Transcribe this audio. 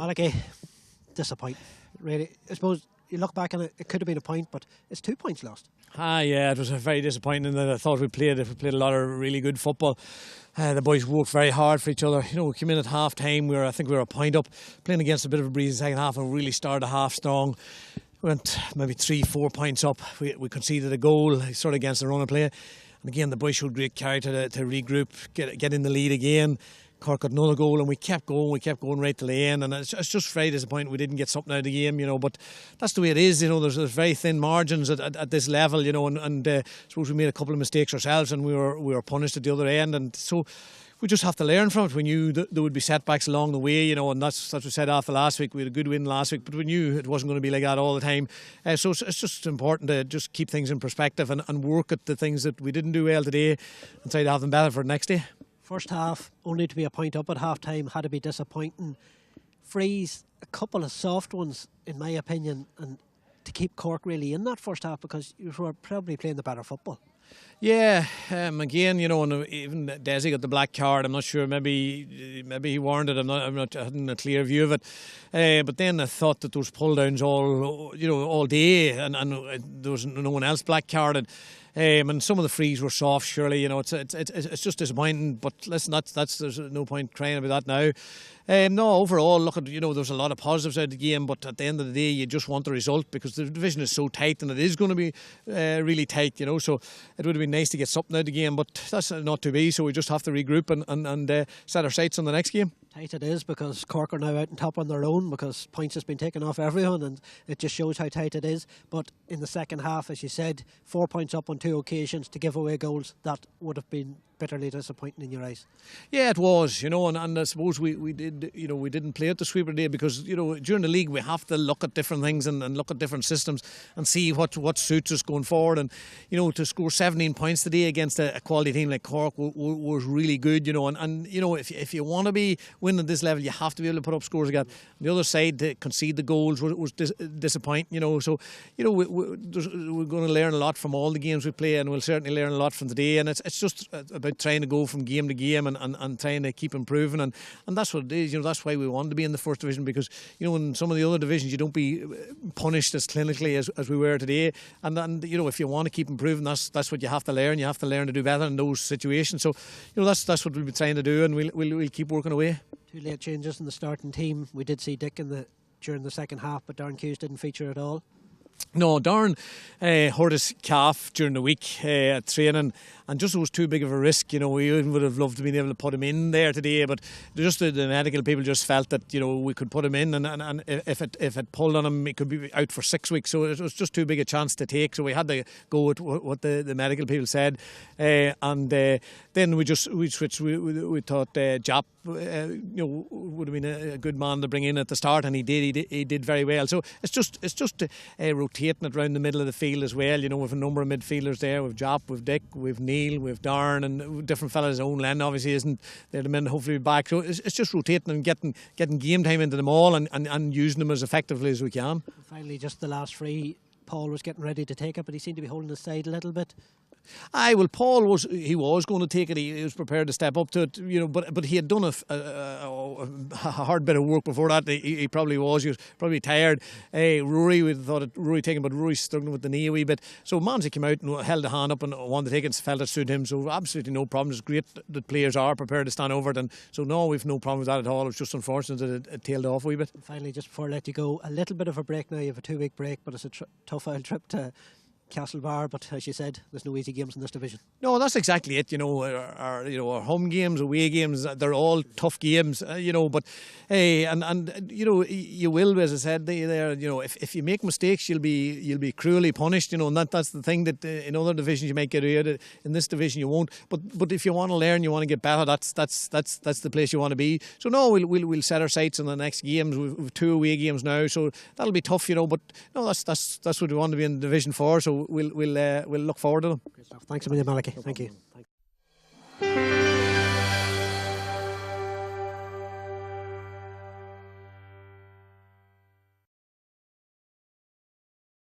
Malachy, disappointing. Really, I suppose you look back and it could have been a point, but it's 2 points lost. Yeah, it was a very disappointing. That I thought we played a lot of really good football. The boys worked very hard for each other. We came in at half time. I think we were a point up, playing against a bit of a breeze in the second half, and really started the half strong. We went maybe 3-4 points up. We conceded a goal sort of against the run of play, and again the boys showed great character to regroup, get in the lead again. Cork got another goal, and we kept going right to the end, and it's just very disappointing we didn't get something out of the game, but that's the way it is, there's very thin margins at this level, and I suppose we made a couple of mistakes ourselves, and we were punished at the other end, and so we just have to learn from it. We knew there would be setbacks along the way, and that's what we said after last week. We had a good win last week, but we knew it wasn't going to be like that all the time. So it's just important to just keep things in perspective and work at the things that we didn't do well today and try to have them better for the next day. First half, only to be a point up at half time, had to be disappointing. Freeze, a couple of soft ones, in my opinion, and to keep Cork really in that first half, because you were probably playing the better football. Yeah, again, and even Desi got the black card. I'm not sure. Maybe he warranted. I hadn't a clear view of it. But then I thought that there was pull downs all day, and there was no one else black carded. And some of the frees were soft. Surely, it's just disappointing. But listen, there's no point crying about that now. No, overall, look at there's a lot of positives out of the game, but at the end of the day, you just want the result because the division is so tight, and it is going to be really tight. So it would have been nice to get something out of the game, but that's not to be. So we just have to regroup and set our sights on the next game. Tight it is because Cork are now out on top on their own because points has been taken off everyone, and it just shows how tight it is. But in the second half, as you said, 4 points up on 2 occasions to give away goals, that would have been bitterly disappointing in your eyes. Yeah, it was, and I suppose we did, we didn't play at the sweeper day because, during the league we have to look at different things and look at different systems and see what suits us going forward. And, to score 17 points today against a quality team like Cork was really good, and if you want to be winning at this level, you have to be able to put up scores again. On the other side, to concede the goals was disappointing, so, we're going to learn a lot from all the games we play, and we'll certainly learn a lot from today, and it's just about trying to go from game to game and trying to keep improving, and that's what it is. That's why we want to be in the first division, because in some of the other divisions you don't be punished as clinically as we were today, and if you want to keep improving, that's what you have to learn. You have to learn to do better in those situations. So that's what we'll be trying to do, and we'll keep working away. 2 late changes in the starting team. We did see Dick during the second half, but Darren Hughes didn't feature at all. No, Darren hurt his calf during the week at training, and just was too big of a risk. We would have loved to be able to put him in there today, but just the medical people just felt that we could put him in, and if it pulled on him, he could be out for 6 weeks. So it was just too big a chance to take. So we had to go with what the medical people said, and then we switched. We thought Jap would have been a good man to bring in at the start, and he did very well. So it's just rotating it around the middle of the field as well. With a number of midfielders there, with Jap, with Dick, with Neil, with Darren, and different fellas. His own Len obviously isn't there. The men hopefully be back. So it's just rotating and getting game time into them all, and using them as effectively as we can. Finally, just the last free. Paul was getting ready to take it, but he seemed to be holding his side a little bit. Paul was going to take it. He was prepared to step up to it, but he had done a hard bit of work before that. He probably was. He was probably tired. Rory, we thought it Rory taking, but Rory's struggling with the knee a wee bit. So Manzi came out and held a hand up and wanted to take it, felt it suited him. So absolutely no problem. It's great that players are prepared to stand over it, and so no, we've no problem with that at all. It was just unfortunate that it tailed off a wee bit. And finally, just before I let you go, a little bit of a break now. You have a 2-week break, but it's a tough old trip to Castlebar, but as you said, there's no easy games in this division. No, that's exactly it. Our home games, away games, they're all tough games. But you will, as I said there. If you make mistakes, you'll be cruelly punished. And that's the thing that in other divisions you might get away with it. In this division you won't. But if you want to learn, you want to get better. That's the place you want to be. So no, we'll set our sights on the next games. We've 2 away games now, so that'll be tough. But no, that's what we want to be in the division for. So we'll look forward to them. Great stuff. Thanks a million, Malachy. Thank you.